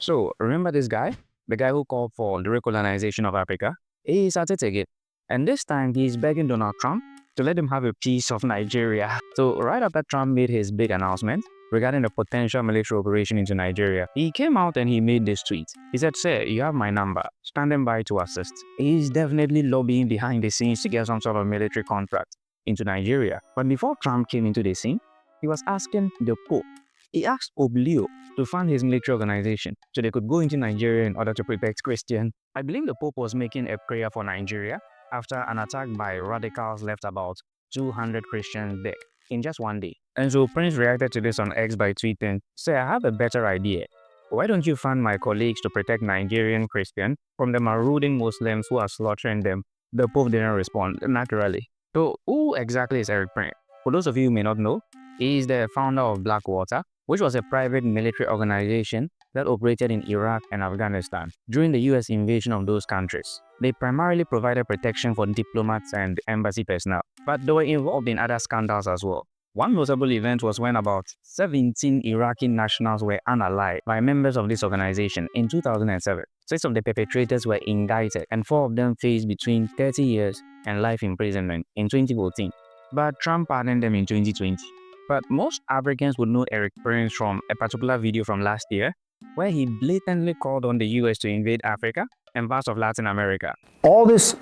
So remember this guy? The guy who called for the recolonization of Africa? He's at it again. And this time he's begging Donald Trump to let him have a piece of Nigeria. So right after Trump made his big announcement regarding the potential military operation into Nigeria, he came out and he made this tweet. He said, "Sir, you have my number, standing by to assist." He's definitely lobbying behind the scenes to get some sort of military contract into Nigeria. But before Trump came into the scene, he was asking the Pope. He asked Pope Leo to fund his military organization so they could go into Nigeria in order to protect Christians. I believe the Pope was making a prayer for Nigeria after an attack by radicals left about 200 Christians dead in just one day. And so Prince reacted to this on X by tweeting, "Say, I have a better idea. Why don't you fund my colleagues to protect Nigerian Christians from the marauding Muslims who are slaughtering them?" The Pope didn't respond, naturally. So who exactly is Eric Prince? For those of you who may not know, he is the founder of Blackwater, which was a private military organization that operated in Iraq and Afghanistan during the US invasion of those countries. They primarily provided protection for diplomats and embassy personnel, but they were involved in other scandals as well. One notable event was when about 17 Iraqi nationals were unalived by members of this organization in 2007. 6 of the perpetrators were indicted and 4 of them faced between 30 years and life imprisonment in 2014. But Trump pardoned them in 2020. But most Africans would know Eric Prince from a particular video from last year where he blatantly called on the US to invade Africa and parts of Latin America. All this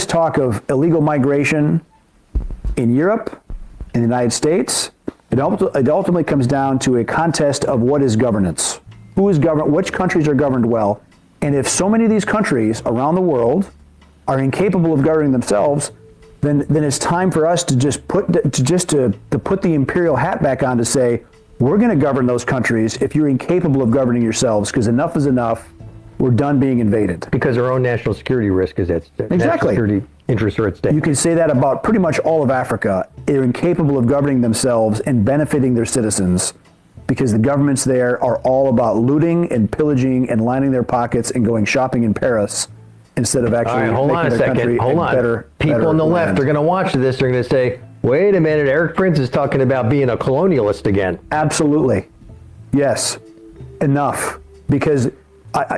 talk of illegal migration in Europe, in the United States, it ultimately comes down to a contest of what is governance. Who is governed? Which countries are governed well? And if so many of these countries around the world are incapable of governing themselves, then it's time for us to just put the imperial hat back on to say, we're going to govern those countries if you're incapable of governing yourselves, because enough is enough. We're done being invaded. Because our own national security risk is at stake. Exactly. National security interests are at stake. You can say that about pretty much all of Africa. They're incapable of governing themselves and benefiting their citizens because the governments there are all about looting and pillaging and lining their pockets and going shopping in Paris instead of actually hold making on a their second. country Hold on. better. People on the left are going to watch this. They're going to say, wait a minute, Eric Prince is talking about being a colonialist again. Absolutely. Yes. Enough. Because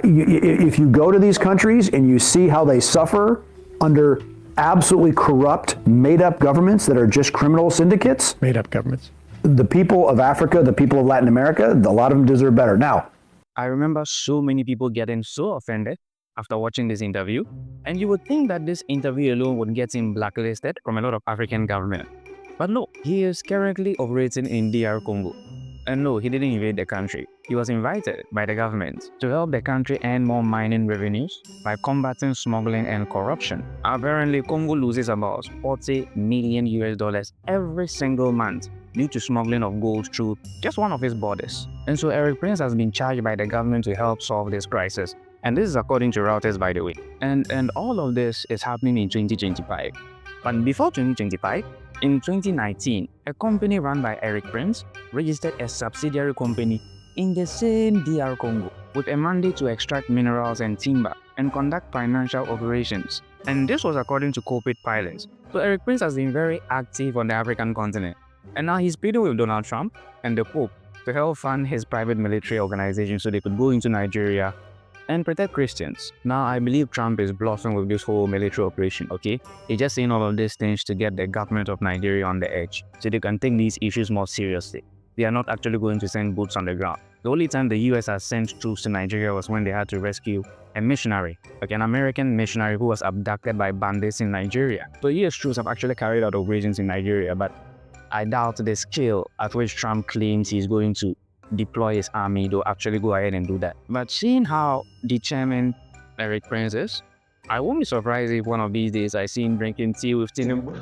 if you go to these countries and you see how they suffer under absolutely corrupt, made-up governments that are just criminal syndicates. Made-up governments. The people of Africa, the people of Latin America, a lot of them deserve better. Now, I remember so many people getting so offended after watching this interview, and you would think that this interview alone would get him blacklisted from a lot of African government. But no, he is currently operating in DR Congo. And no, he didn't invade the country. He was invited by the government to help the country earn more mining revenues by combating smuggling and corruption. Apparently, Congo loses about $40 million every single month due to smuggling of gold through just one of his borders. And so Eric Prince has been charged by the government to help solve this crisis. And this is according to Reuters, by the way. And all of this is happening in 2025. But before 2025, in 2019, a company run by Eric Prince registered a subsidiary company in the same DR Congo with a mandate to extract minerals and timber and conduct financial operations. And this was according to corporate filings. So Eric Prince has been very active on the African continent. And now he's pleading with Donald Trump and the Pope to help fund his private military organization so they could go into Nigeria and protect Christians. Now, I believe Trump is bluffing with this whole military operation, okay? He's just saying all of these things to get the government of Nigeria on the edge so they can take these issues more seriously. They are not actually going to send boots on the ground. The only time the US has sent troops to Nigeria was when they had to rescue a missionary, like an American missionary who was abducted by bandits in Nigeria. So US troops have actually carried out operations in Nigeria, but I doubt the scale at which Trump claims he's going to deploy his army to actually go ahead and do that. But seeing how determined Eric Prince is, I won't be surprised if one of these days I see him drinking tea with Tinubu.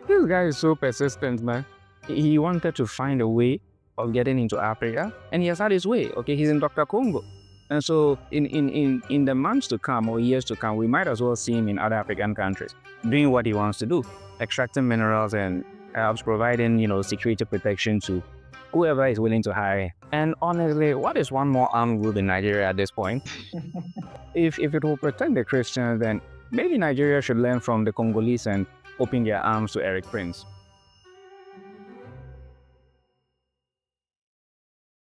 This guy is so persistent, man. He wanted to find a way of getting into Africa, and he has had his way. Okay, he's in Dr. Congo. And so in the months to come or years to come, we might as well see him in other African countries doing what he wants to do, extracting minerals and perhaps providing, security protection to whoever is willing to hire. And honestly, what is one more armed group in Nigeria at this point? If it will protect the Christians, then maybe Nigeria should learn from the Congolese and open their arms to Eric Prince.